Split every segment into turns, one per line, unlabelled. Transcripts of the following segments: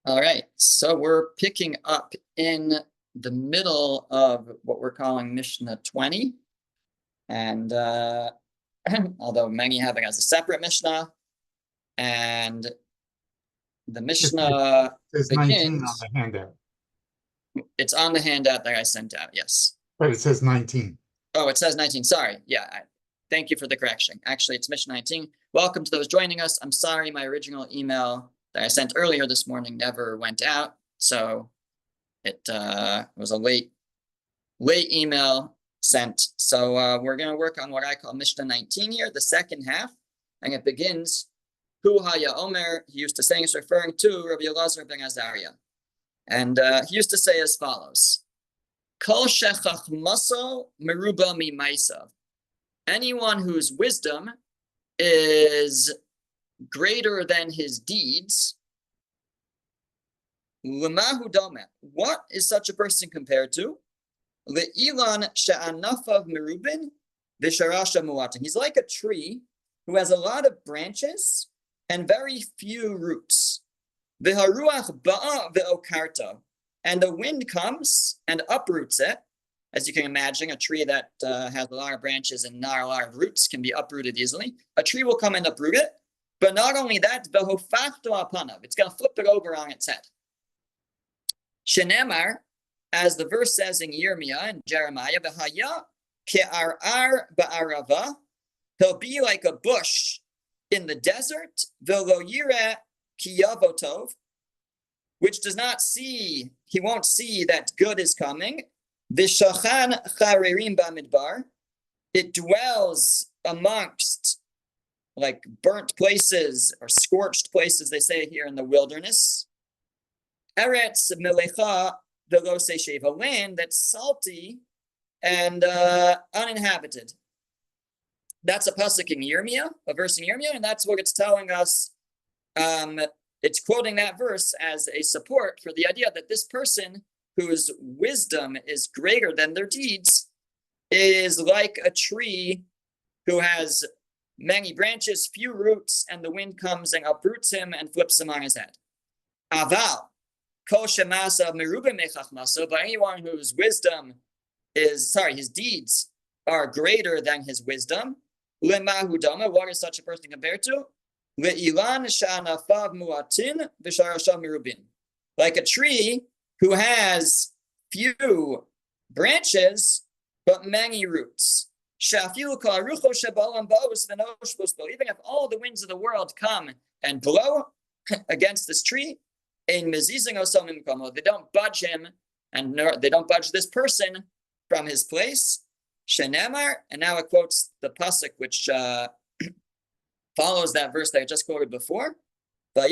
All right, so we're picking up in the middle of what we're calling Mishnah 20. And although many have it as a separate Mishnah, and the Mishnah
There's 19 on
begins,
the handout,
it's on the handout that I sent out, yes.
but it says 19.
Oh, it says 19, sorry. Yeah, thank you for the correction. Actually, it's Mishnah 19. Welcome to those joining us. I'm sorry my original email that I sent earlier this morning never went out, so it was a late email sent. So we're going to work on what I call Mishnah 19 here, the second half, and it begins, Hu Haya Omer, he used to say, it's referring to Rabbi Elazar ben Azariah. And he used to say as follows, Kol shechachmaso meruba mimaisav. Anyone whose wisdom is greater than his deeds, Lemahu dome. What is such a person compared to? Le'ilan she'anafav merubin v'sharasha muatin. He's like a tree who has a lot of branches and very few roots. V'haruach ba'a ve'okarta. And the wind comes and uproots it. As you can imagine, a tree that has a lot of branches and not a lot of roots can be uprooted easily. A tree will come and uproot it. But not only that, v'hofachto apanav. It's going to flip it over on its head. Shenemar, as the verse says in Yirmiyah and Jeremiah, v'haya ke'arar ba'arava, he'll be like a bush in the desert, v'lo yireh ki yavotov, which does not see, he won't see that good is coming. V'shachan charerim ba'midbar, it dwells amongst like burnt places or scorched places, they say here in the wilderness. Eretz melecha v'lo seishev, a land that's salty and uninhabited. That's a pasuk in Yirmiyah, a verse in Yirmiyah, and that's what it's telling us. It's quoting that verse as a support for the idea that this person whose wisdom is greater than their deeds is like a tree who has many branches, few roots, and the wind comes and uproots him and flips him on his head. Aval, kol shemasa merubim mechachmaso, but anyone whose wisdom is, his deeds are greater than his wisdom, lemahu dama, what is such a person compared to? Le'ilan sha'anafav muatin v'sharashav merubin, like a tree who has few branches but many roots. Even if all the winds of the world come and blow against this tree, they don't budge him, and they don't budge this person from his place. Shenemar, and now it quotes the pasuk which follows that verse that I just quoted before. He'll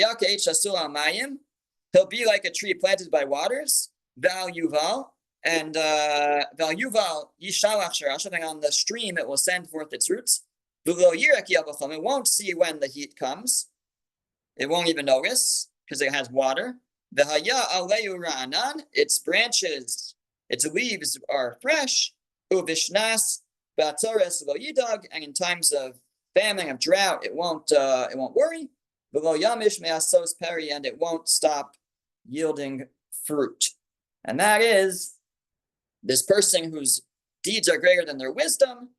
be like a tree planted by waters. Val Yuval, and Val Yuval Yishalach Sharashav, and on the stream it will send forth its roots. It won't see when the heat comes. It won't even notice because it has water. Its branches, its leaves are fresh. Uvishnas Batores Lo Yidag, and in times of famine, of drought, it won't worry. V'lo Yamish Me'asos Peri, and it won't stop yielding fruit. And that is this person whose deeds are greater than their wisdom.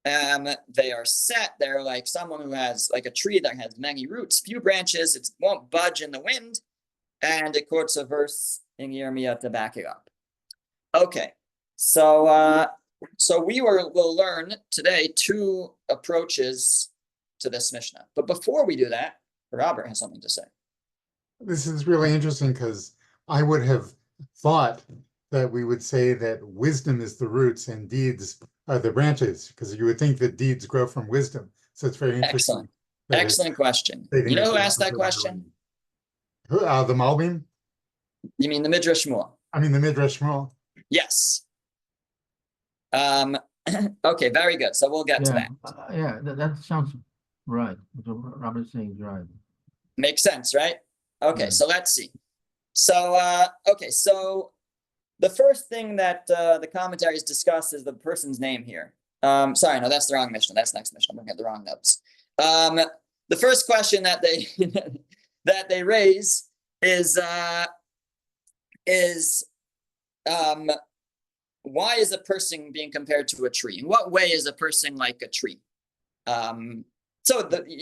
They are set. They're like someone who has like a tree that has many roots, few branches. It won't budge in the wind. And it quotes a verse in Yirmiyah to back it up. Okay, so we'll learn today two approaches to this Mishnah. But before we do that, Robert has something to say.
This is really interesting because I would have thought that we would say that wisdom is the roots and deeds are the branches, because you would think that deeds grow from wisdom. So it's very interesting.
Excellent question. You know who asked that question?
The Malbim?
You mean the Midrash Shmuel?
I mean the Midrash Shmuel.
Yes. Okay, very good. So we'll get to that.
That sounds right. What Robert's saying is right.
Makes sense, right? Okay, so let's see. So so the first thing that the commentaries discuss is the person's name here. Sorry, no, that's the wrong Mishnah. That's next Mishnah. I'm looking at the wrong notes. The first question that they that they raise is why is a person being compared to a tree? In what way is a person like a tree? You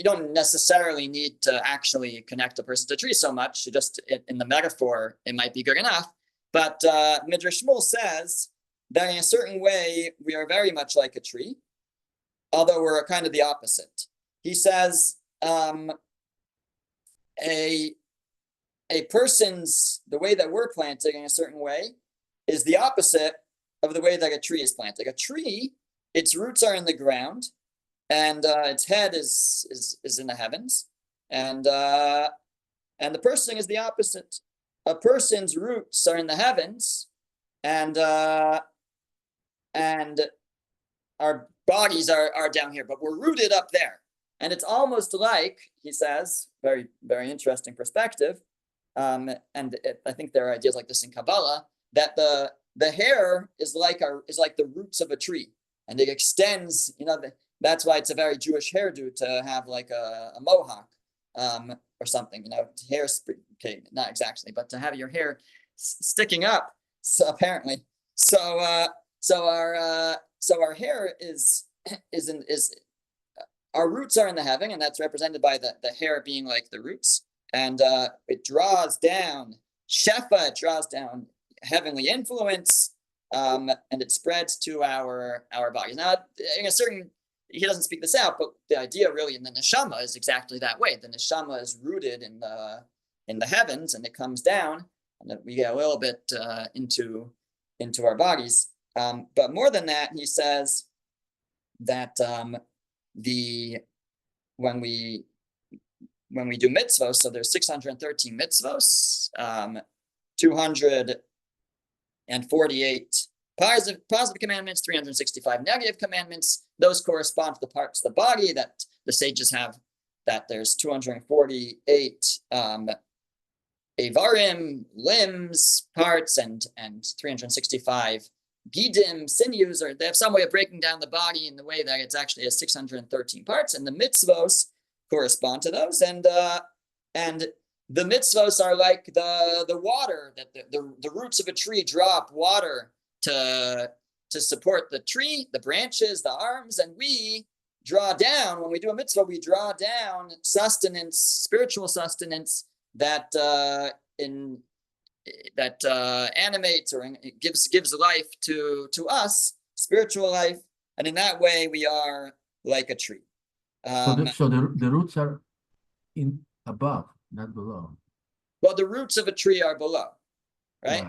don't necessarily need to actually connect a person to a tree so much. Just in the metaphor, it might be good enough. But Midrash Shmuel says that in a certain way, we are very much like a tree, although we're kind of the opposite. He says a person's, the way that we're planted in a certain way is the opposite of the way that a tree is planted. A tree, its roots are in the ground, and its head is in the heavens, and the person is the opposite. A person's roots are in the heavens, and our bodies are down here, but we're rooted up there. And it's almost like, he says, very, very interesting perspective, I think there are ideas like this in Kabbalah, that the hair is like the roots of a tree, and it extends. That's why it's a very Jewish hairdo to have like a mohawk or something. Hair, okay, not exactly, but to have your hair sticking up. So apparently, our hair is our roots are in the heaven, and that's represented by the hair being like the roots, and it draws down shefa, it draws down heavenly influence, and it spreads to our bodies. Now, in a certain, he doesn't speak this out, but the idea really in the neshama is exactly that way. The neshama is rooted in the heavens, and it comes down, and we get a little bit into our bodies. But more than that, he says that when we do mitzvos, so there's 613 mitzvos, 248 positive commandments, 365 negative commandments. Those correspond to the parts of the body that the sages have, that there's 248 avarim, limbs, parts, and 365 gidim, sinews, or they have some way of breaking down the body in the way that it's actually has 613 parts, and the mitzvos correspond to those, and the mitzvos are like the water that the roots of a tree drop water to support the tree, the branches, the arms, and we draw down, when we do a mitzvah, we draw down sustenance, spiritual sustenance that animates or gives life to us, spiritual life, and in that way we are like a tree.
So the roots are in above, not below.
Well, the roots of a tree are below, right?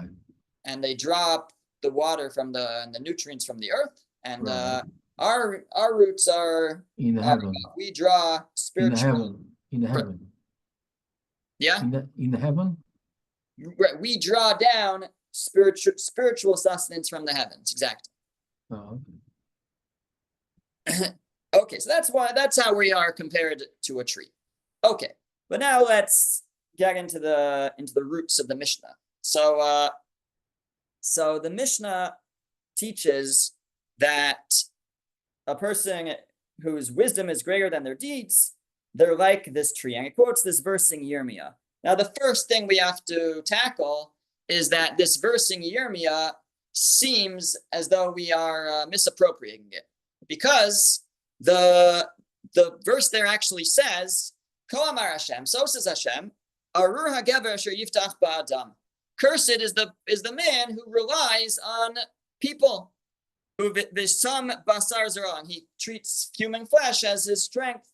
And they drop the water from the nutrients from the earth, and our roots are
in the heaven.
We draw spiritual
in the heaven.
Yeah.
In the heaven.
Right. We draw down spiritual sustenance from the heavens. Exactly.
Oh,
okay. Okay, so that's how we are compared to a tree. Okay, but now let's get into the roots of the Mishnah. So the Mishnah teaches that a person whose wisdom is greater than their deeds, they're like this tree. And it quotes this verse in Yirmiyah. Now, the first thing we have to tackle is that this verse in Yirmiyah seems as though we are misappropriating it, because the verse there actually says, Ko amar Hashem, so says Hashem, Arur hagever asher yiftach ba'adam. Cursed is the man who relies on people, who v'sham basar zara, and he treats human flesh as his strength.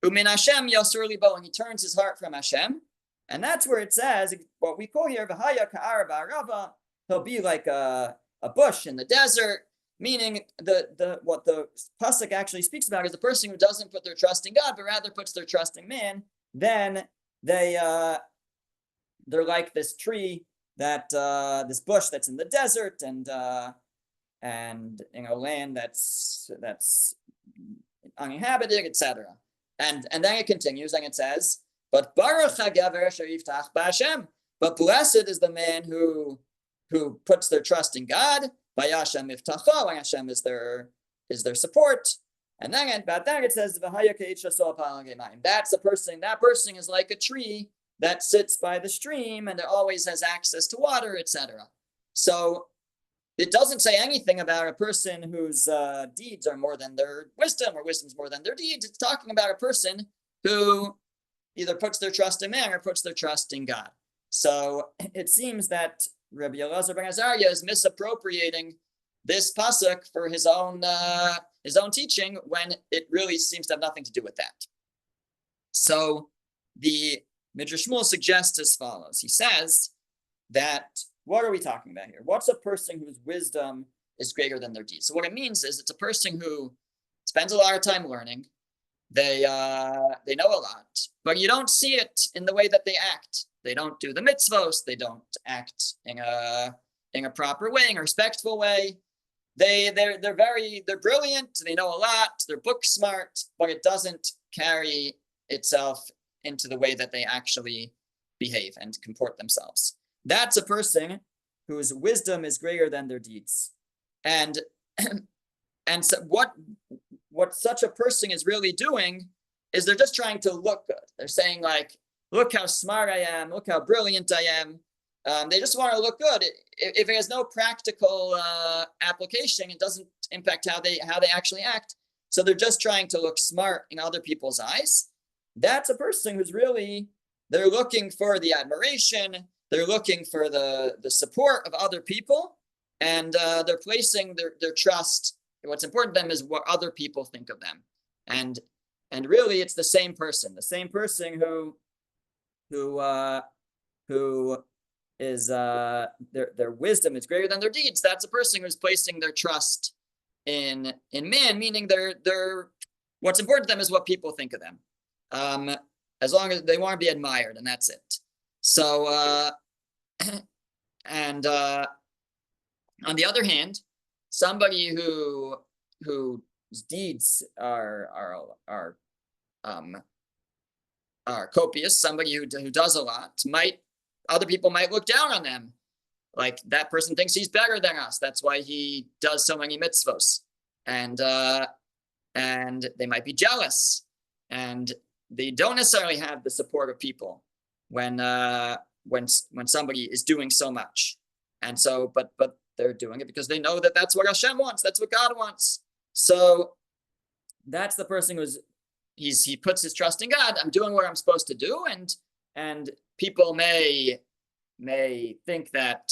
Umin Hashem yasur libo, and he turns his heart from Hashem. And that's where it says, what we call here, v'haya ka'ar ba'arava, he'll be like a bush in the desert, meaning what the pasuk actually speaks about is the person who doesn't put their trust in God, but rather puts their trust in man. Then they're like this tree, that this bush that's in the desert, and in a land that's uninhabited, etc. And then it continues, and it says, but Baruch HaGever Asher Yiftach B'Hashem, but blessed is the man who puts their trust in God. Vayashem Yiftacho, and Hashem is their support. And then about that it says, that's the person. That person is like a tree that sits by the stream and it always has access to water, etc. So it doesn't say anything about a person whose deeds are more than their wisdom, or wisdom's more than their deeds. It's talking about a person who either puts their trust in man or puts their trust in God. So it seems that Rabbi Elazar ben Azariah is misappropriating this pasuk for his own teaching, when it really seems to have nothing to do with that. So the Midrash Shmuel suggests as follows. He says that, what are we talking about here? What's a person whose wisdom is greater than their deeds? So what it means is it's a person who spends a lot of time learning. They know a lot, but you don't see it in the way that they act. They don't do the mitzvos. They don't act in a proper way, in a respectful way. They're brilliant. They know a lot. They're book smart, but it doesn't carry itself into the way that they actually behave and comport themselves. That's a person whose wisdom is greater than their deeds. And so what such a person is really doing is they're just trying to look good. They're saying, like, look how smart I am, look how brilliant I am. They just want to look good. If it has no practical application, it doesn't impact how they actually act. So they're just trying to look smart in other people's eyes. That's a person who's really, they're looking for the admiration, they're looking for the support of other people, and they're placing their trust. What's important to them is what other people think of them. And really it's the same person who is their wisdom is greater than their deeds. That's a person who's placing their trust in man, meaning they're what's important to them is what people think of them. As long as they want to be admired, and that's it. So and on the other hand, somebody whose deeds are copious, somebody who does a lot, other people might look down on them. Like, that person thinks he's better than us. That's why he does so many mitzvos, and they might be jealous, and they don't necessarily have the support of people when somebody is doing so much. And so, but they're doing it because they know that that's what Hashem wants. That's what God wants. So that's the person he puts his trust in God. I'm doing what I'm supposed to do, and people may think that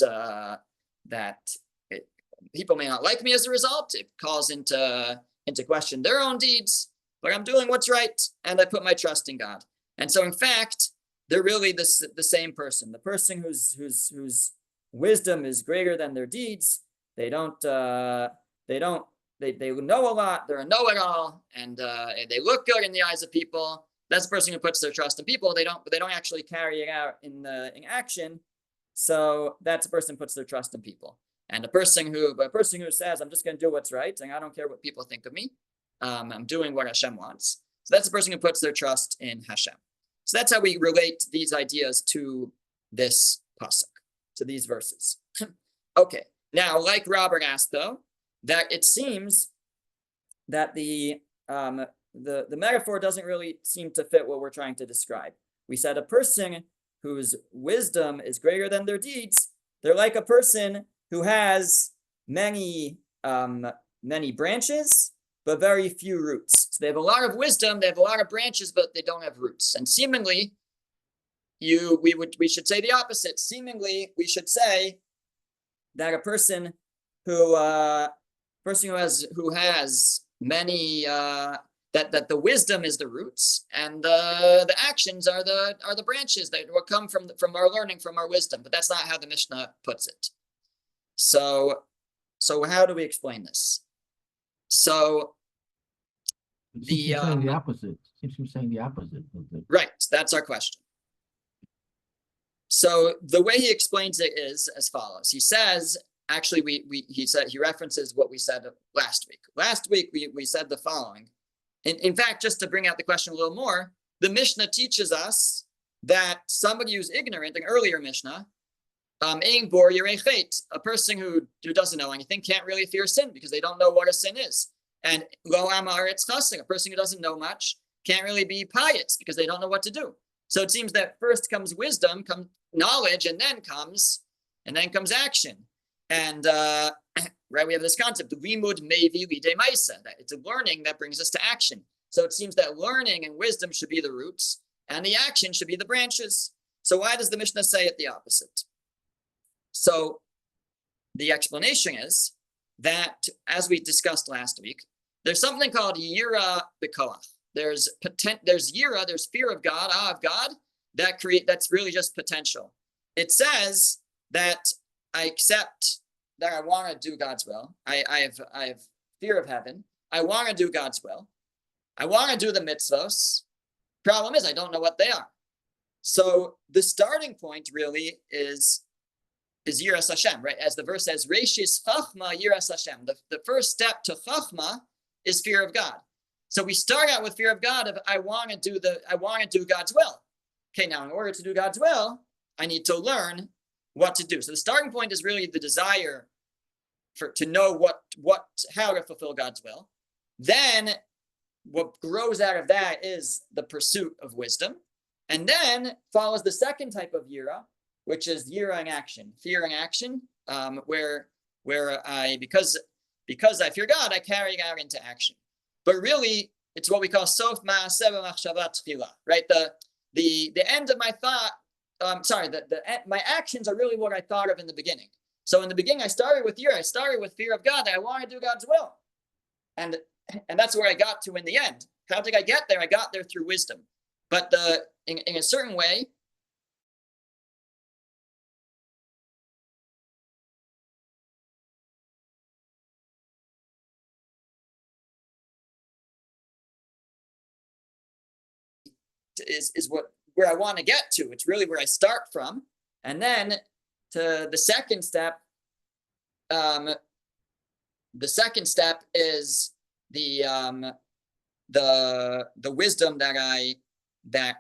people may not like me as a result. It calls into question their own deeds, but I'm doing what's right, and I put my trust in God. And so, in fact, they're really the same person. The person whose wisdom is greater than their deeds. They know a lot. They're a know-it-all, and they look good in the eyes of people. That's the person who puts their trust in people. They don't actually carry it out in action. So that's a person who puts their trust in people. And a person who says, I'm just going to do what's right, and I don't care what people think of me. I'm doing what Hashem wants. So that's the person who puts their trust in Hashem. So that's how we relate these ideas to this pasuk, to these verses. Okay. Now, like Robert asked, though, that it seems that the metaphor doesn't really seem to fit what we're trying to describe. We said a person whose wisdom is greater than their deeds, they're like a person who has many branches, but very few roots. So they have a lot of wisdom, they have a lot of branches, but they don't have roots. And seemingly, we should say the opposite. Seemingly, we should say that a person who has many that the wisdom is the roots, and the actions are the branches that will come from our learning, from our wisdom. But that's not how the Mishnah puts it. So how do we explain this? So
the opposite. Seems to be saying the opposite.
Right. That's our question. So the way he explains it is as follows. He says, actually, he references what we said last week. Last week we said the following. In fact, just to bring out the question a little more, the Mishnah teaches us that somebody who's ignorant, an earlier Mishnah, a person who doesn't know anything can't really fear sin because they don't know what a sin is. And lo amar it's chasing, a person who doesn't know much can't really be pious because they don't know what to do. So it seems that first comes wisdom, comes knowledge, and then comes action. And right, we have this concept, limud mevi lidei maisa, that it's a learning that brings us to action. So it seems that learning and wisdom should be the roots, and the action should be the branches. So why does the Mishnah say it the opposite? So the explanation is that, as we discussed last week, there's something called yira b'koach. There's yira, there's fear of God, awe of God, that's really just potential. It says that I accept that I want to do God's will. I have fear of heaven. I want to do God's will. I want to do the mitzvos. Problem is, I don't know what they are. So the starting point really is Yiras Hashem, right? As the verse says, Reishis Chachma Yiras Hashem. The first step to Chachma is fear of God. So we start out with fear of God of I want to do God's will. Okay, now in order to do God's will, I need to learn what to do. So the starting point is really the desire to know how to fulfill God's will. Then what grows out of that is the pursuit of wisdom. And then follows the second type of yira, which is yira in action, fear in action, where I, because I fear God, I carry it out into action. But really, it's what we call sof ma'aseh v'machshava tchila, right? The end of my thought, my actions are really what I thought of in the beginning. So in the beginning, I started with yira, I started with fear of God, that I want to do God's will. And that's where I got to in the end. How did I get there? I got there through wisdom. But in a certain way, is where I want to get to. It's really where I start from. And then to the second step, is the wisdom that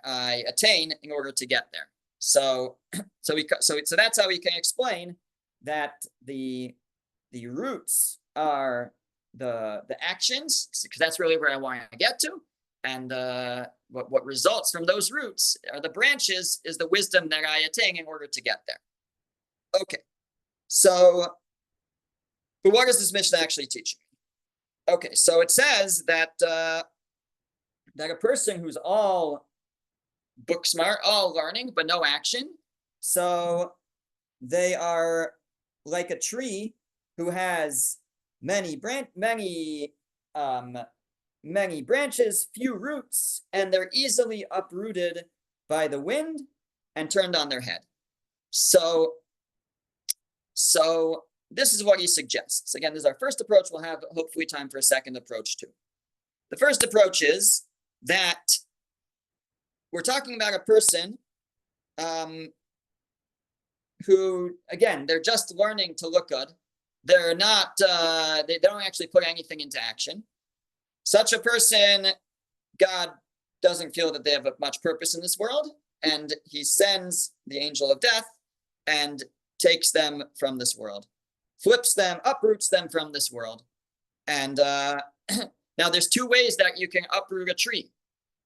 I attain in order to get there. So that's how we can explain that the roots are the actions, because that's really where I want to get to, and what results from those roots are the branches, is the wisdom that I attain in order to get there. Okay, so but what is this Mishnah actually teaching? Okay, so it says that a person who's all book smart, all learning, but no action, so they are like a tree who has many branches, few roots, and they're easily uprooted by the wind and turned on their head. So this is what he suggests. Again, this is our first approach. We'll have hopefully time for a second approach too. The first approach is that we're talking about a person who, again, they're just learning to look good. They're not, they don't actually put anything into action. Such a person, God doesn't feel that they have much purpose in this world, and he sends the angel of death and takes them from this world, flips them, uproots them from this world. And now there's two ways that you can uproot a tree.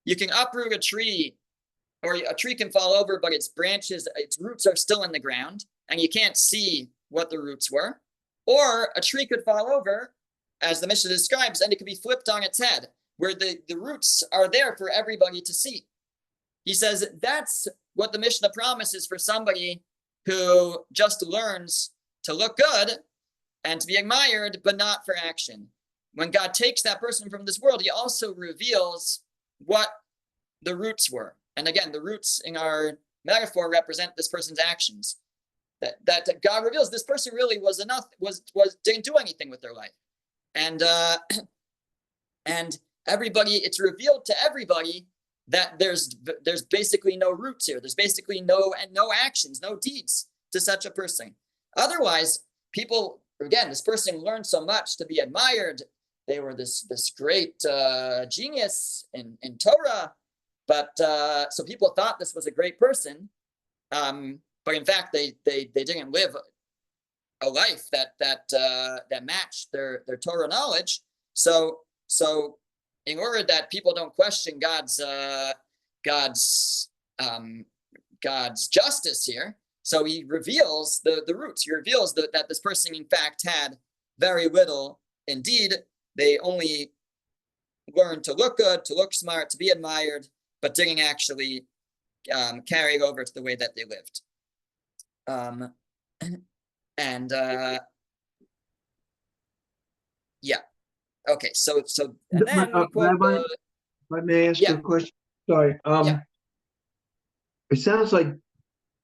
You can uproot a tree, or a tree can fall over, but its branches, its roots are still in the ground, and you can't see what the roots were. Or a tree could fall over, as the Mishnah describes, and it could be flipped on its head, where the roots are there for everybody to see. He says that's what the Mishnah promises for somebody who just learns to look good and to be admired, but not for action. When God takes that person from this world, he also reveals what the roots were. And again, the roots in our metaphor represent this person's actions. That God reveals this person really didn't do anything with their life. And everybody, it's revealed to everybody that there's basically no roots here. There's basically no actions, no deeds to such a person. Otherwise, people, again, this person learned so much to be admired. They were this great genius in Torah, but so people thought this was a great person. But in fact, they didn't live a life that matched their Torah knowledge. So in order that people don't question God's God's justice here. So he reveals the roots. He reveals that this person, in fact, had very little. Indeed, they only learned to look good, to look smart, to be admired, but didn't actually carry it over to the way that they lived. Yeah. Okay. So and then we quote
Rabbi, if I may ask you a question. Sorry.
Yeah.
It sounds like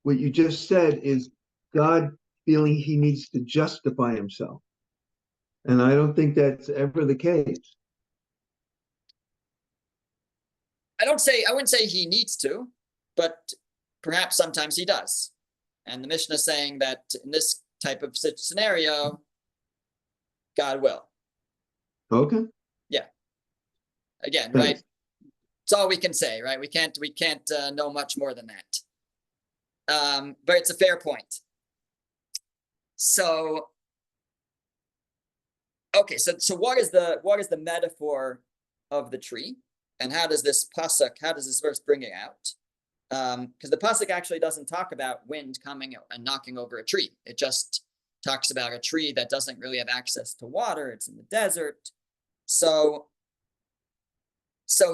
what you just said is God feeling he needs to justify himself. And I don't think that's ever the case.
I wouldn't say he needs to, but perhaps sometimes he does. And the Mishnah is saying that in this type of scenario, God will.
Okay.
Yeah. Again,
Thanks.
right? It's all we can say, right? We can't know much more than that. But it's a fair point. So, okay, so what is the metaphor of the tree, and how does this verse bring it out? Because the pasuk actually doesn't talk about wind coming and knocking over a tree. It just talks about a tree that doesn't really have access to water. It's in the desert. So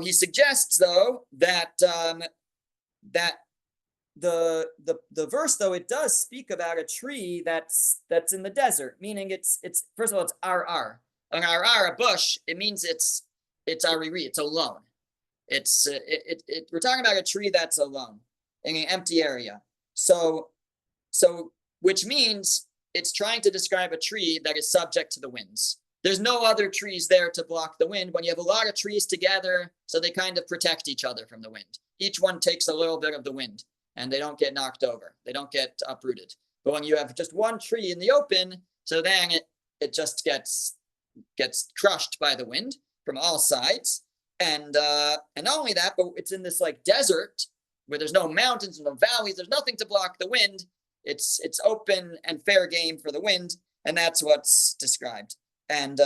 he suggests, though, that that the verse, though, it does speak about a tree that's in the desert, meaning it's first of all, it's ar. An ar, a bush, it means it's ariri, it's alone. We're talking about a tree that's alone in an empty area. So which means it's trying to describe a tree that is subject to the winds. There's no other trees there to block the wind. When you have a lot of trees together, so they kind of protect each other from the wind. Each one takes a little bit of the wind, and they don't get knocked over. They don't get uprooted. But when you have just one tree in the open, so then it just gets crushed by the wind from all sides. And not only that, but it's in this like desert where there's no mountains, no valleys, there's nothing to block the wind. It's open and fair game for the wind, and that's what's described. And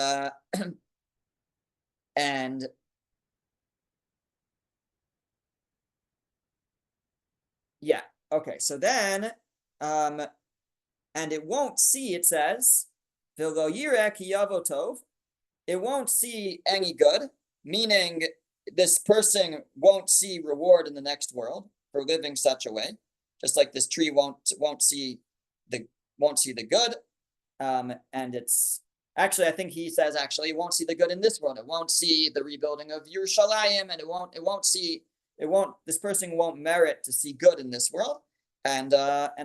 yeah, okay. So then, and it won't see. It says, "V'lo yireh ki yavo tov." It won't see any good, meaning this person won't see reward in the next world for living such a way. Just like this tree won't see the good, and it's actually, I think he says actually it won't see the good in this world. It won't see the rebuilding of Yerushalayim, and this person won't merit to see good in this world, and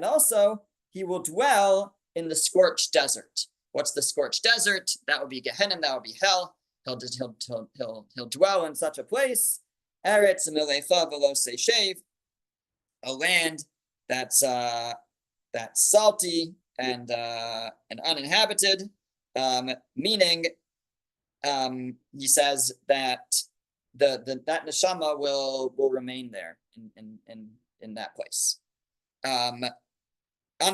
also he will dwell in the scorched desert. What's the scorched desert? That would be Gehenna. That would be hell. He'll dwell in such a place. Eretz milecha v'lo seishev, a land that's salty and uninhabited, meaning he says that that neshama will remain there in that place. On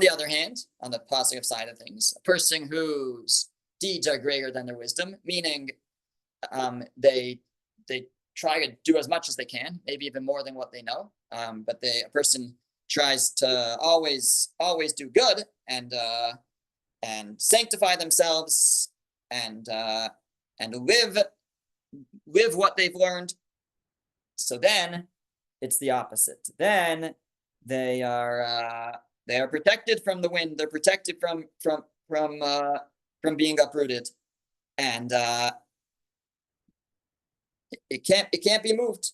the other hand, on the positive side of things, a person whose deeds are greater than their wisdom, meaning they try to do as much as they can, maybe even more than what they know, but a person tries to always do good and sanctify themselves and live what they've learned. So then it's the opposite. Then they are protected from the wind. They're protected from being uprooted, and it can't be moved.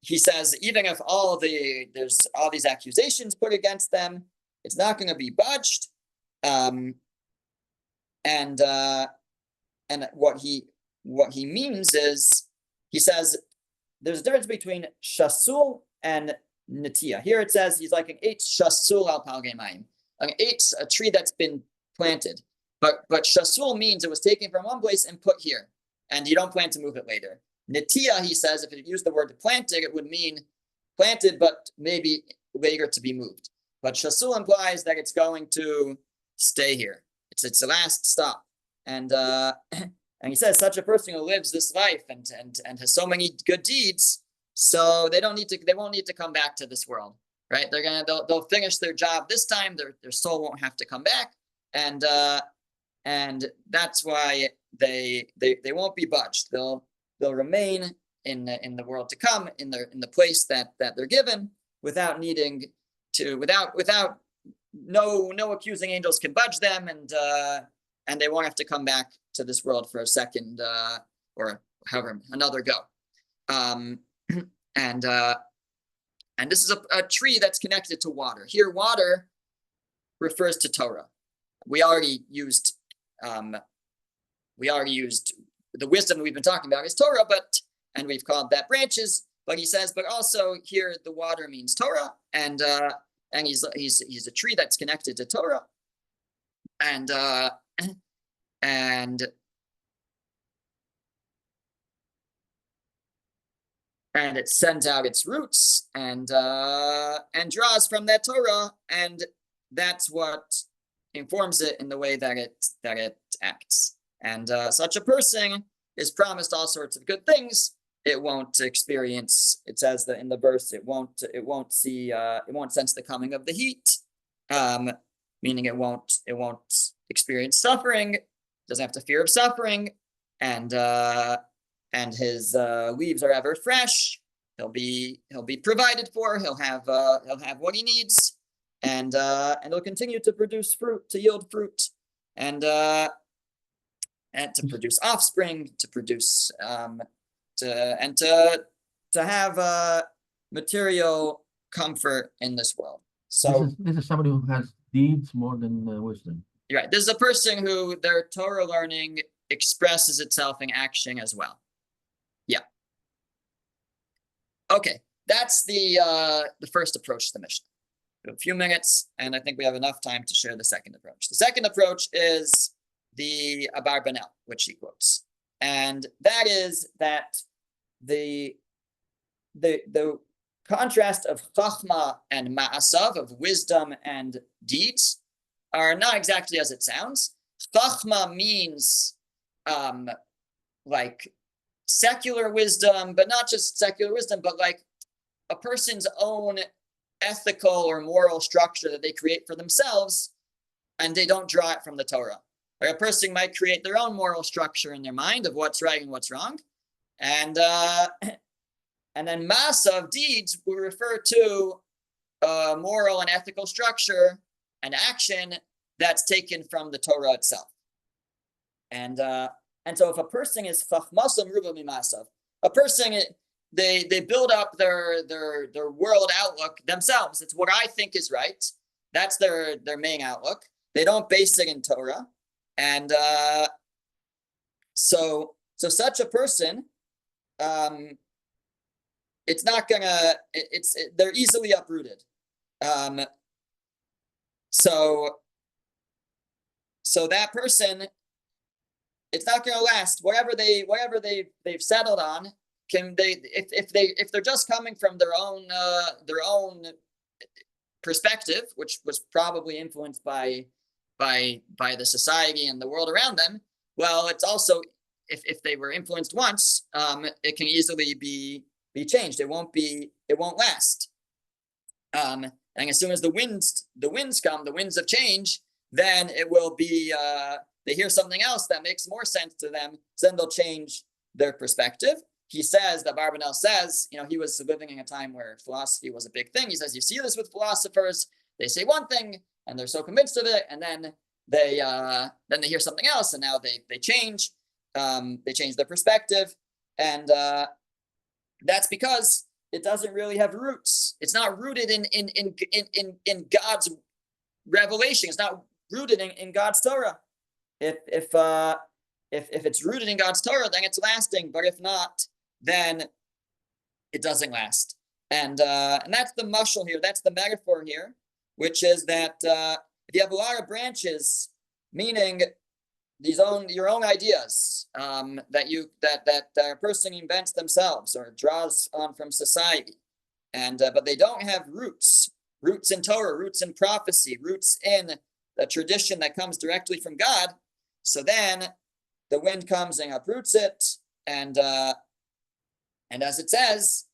He says even if there's all these accusations put against them, it's not going to be budged. And what he means is, he says there's a difference between shasul and netia. Here it says he's like an eitz shasul al palgei mayim. An eitz, a tree that's been planted. But shasul means it was taken from one place and put here, and you don't plan to move it later. Netia, he says, if it used the word planted, it would mean planted, but maybe later to be moved. But shasul implies that it's going to stay here. It's the last stop. and and he says such a person who lives this life and has so many good deeds, so they won't need to come back to this world, right? They'll finish their job this time. Their soul won't have to come back, and that's why they won't be budged. They'll remain in the world to come, in the place that they're given, without needing to, without no accusing angels can budge them, and they won't have to come back to this world for a second or however another go. And this is a tree that's connected to water. Here, water refers to Torah. We already used the wisdom we've been talking about is Torah, and we've called that branches. But he says, but also here the water means Torah, and he's a tree that's connected to Torah, and it sends out its roots and draws from that Torah, and that's what informs it in the way that it acts. And such a person is promised all sorts of good things. It won't experience, it says that in the verse, it won't sense the coming of the heat, meaning it won't experience suffering, doesn't have to fear of suffering, and his leaves are ever fresh. He'll be provided for. He'll have what he needs, and he'll continue to produce fruit, to yield fruit, and to produce offspring, to produce to have material comfort in this world. So
this is somebody who has deeds more than wisdom.
You're right. This is a person who their Torah learning expresses itself in action as well. Yeah. Okay, that's the first approach to the Mishnah. A few minutes, and I think we have enough time to share the second approach. The second approach is the Abarbanel, which he quotes, and that is that the contrast of chachma and ma'asav, of wisdom and deeds, are not exactly as it sounds. Chachma means like secular wisdom, but not just secular wisdom, but like a person's own ethical or moral structure that they create for themselves, and they don't draw it from the Torah. Like a person might create their own moral structure in their mind of what's right and what's wrong, and then ma'asav, deeds, will refer to a moral and ethical structure and action that's taken from the Torah itself. And so if a person is chachmasam ruba mimasav, a person, they build up their world outlook themselves. It's what I think is right. That's their main outlook. They don't base it in Torah. And so such a person, it's not gonna, they're easily uprooted. So that person, it's not going to last. Whatever they've settled on, if they're just coming from their own perspective, which was probably influenced by the society and the world around them. Well, it's also, if they were influenced once, it can easily be changed. It won't last. And as soon as the winds come, the winds of change, then it will be, they hear something else that makes more sense to them, so then they'll change their perspective. He says, that Barbanel says, he was living in a time where philosophy was a big thing. He says, you see this with philosophers, they say one thing, and they're so convinced of it, and then they hear something else, and now they change their perspective, and that's because it doesn't really have roots. It's not rooted in God's revelation. It's not rooted in God's Torah. If it's rooted in God's Torah, then it's lasting. But if not, then it doesn't last. And that's the mashal here. That's the metaphor here, which is that if you have a lot of branches, meaning your own ideas that a person invents themselves or draws on from society, and but they don't have roots in Torah, roots in prophecy, roots in a tradition that comes directly from God, so then the wind comes and uproots it, and as it says,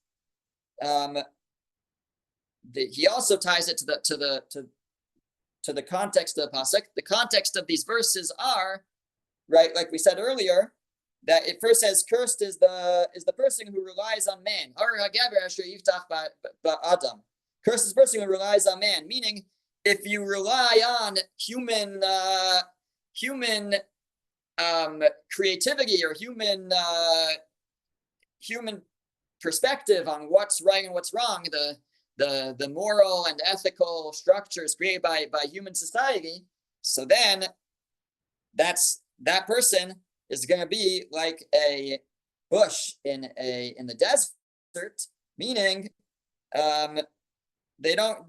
he also ties it to the context of the pasuk. The context of these verses are, right, like we said earlier, that it first says, "Cursed is the person who relies on man." Cursed is the person who relies on man, meaning if you rely on human creativity or human perspective on what's right and what's wrong, the moral and ethical structures created by human society, so then that person is going to be like a bush in the desert, meaning they don't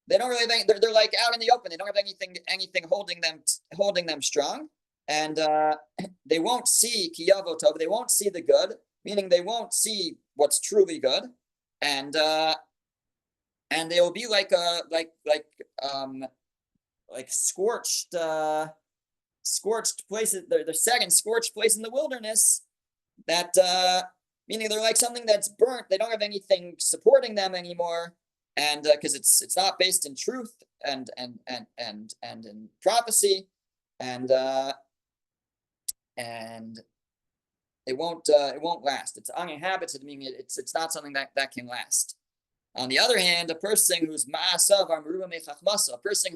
really think they're like out in the open. They don't have anything holding them strong, and they won't see kiyavo tov. They won't see the good, meaning they won't see what's truly good, and they will be like scorched places. They're set in scorched place in the wilderness. That meaning they're like something that's burnt. They don't have anything supporting them anymore, and because it's not based in truth and in prophecy, and it won't last. It's uninhabited, meaning it's not something that can last. On the other hand, a person who's ma'asav amruba mechachmasa, a person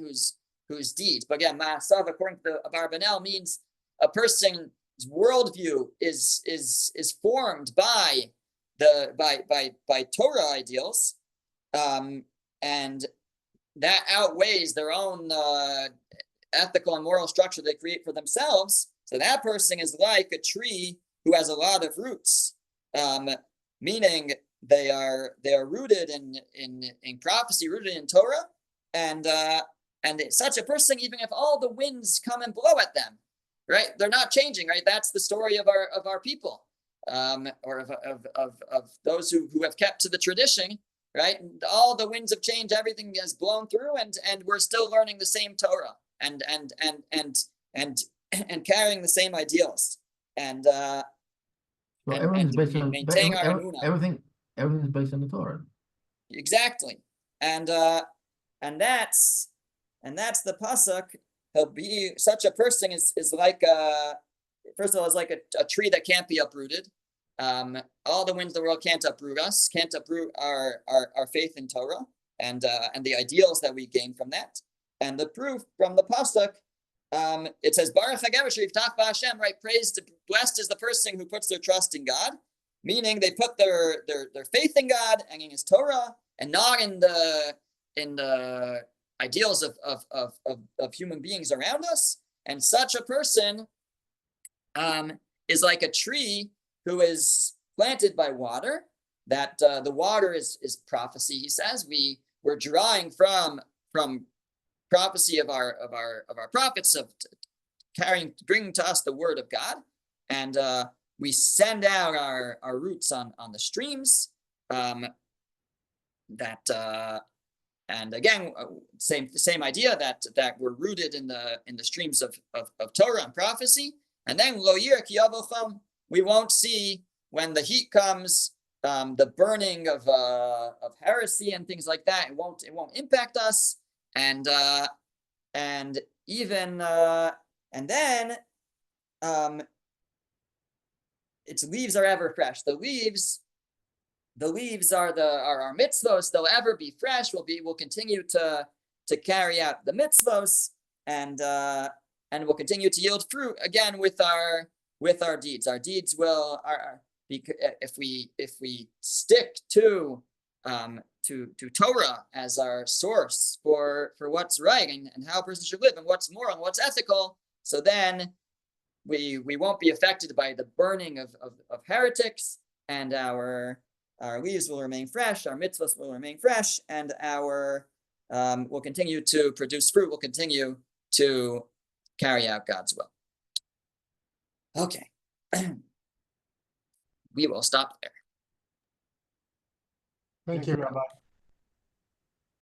whose deeds, but again, ma'asav according to Abarbanel means a person's worldview is formed by Torah ideals, and that outweighs their own ethical and moral structure they create for themselves. So that person is like a tree who has a lot of roots, meaning they are rooted in prophecy, rooted in Torah, and such a person, even if all the winds come and blow at them, right, they're not changing, right? That's the story of our people, or of those who have kept to the tradition, right? All the winds of change, everything has blown through, and we're still learning the same Torah and carrying the same ideals, and
So everything's based on
maintain our emunah.
Everything's based on the Torah.
Exactly, and that's the pasuk. He'll be such a person is like first of all, is like a tree that can't be uprooted. All the winds of the world can't uproot us, can't uproot our faith in Torah and the ideals that we gain from that. And the proof from the pasuk, it says Baruch Hashem, right? Blessed is the person who puts their trust in God, meaning they put their faith in God and in His Torah, and not in the ideals of human beings around us. And such a person is like a tree who is planted by water. That the water is prophecy. He says we're drawing from prophecy of our prophets, of bringing to us the word of God, and we send out our roots on the streams. And again, same idea that we're rooted in the streams of Torah and prophecy. And then lo yireh ki yavocham, we won't see when the heat comes, the burning of heresy and things like that. It won't impact us. And even then its leaves are ever fresh. The leaves are our mitzvos. They'll ever be fresh. We'll continue to carry out the mitzvos, and we'll continue to yield fruit again with our deeds. Our deeds will if we stick to Torah as our source for what's right and how a person should live and what's moral and what's ethical. So then we won't be affected by the burning of heretics, and our leaves will remain fresh, our mitzvahs will remain fresh, and we'll continue to produce fruit, we'll continue to carry out God's will. Okay. We will stop there.
Thank you, Rabbi.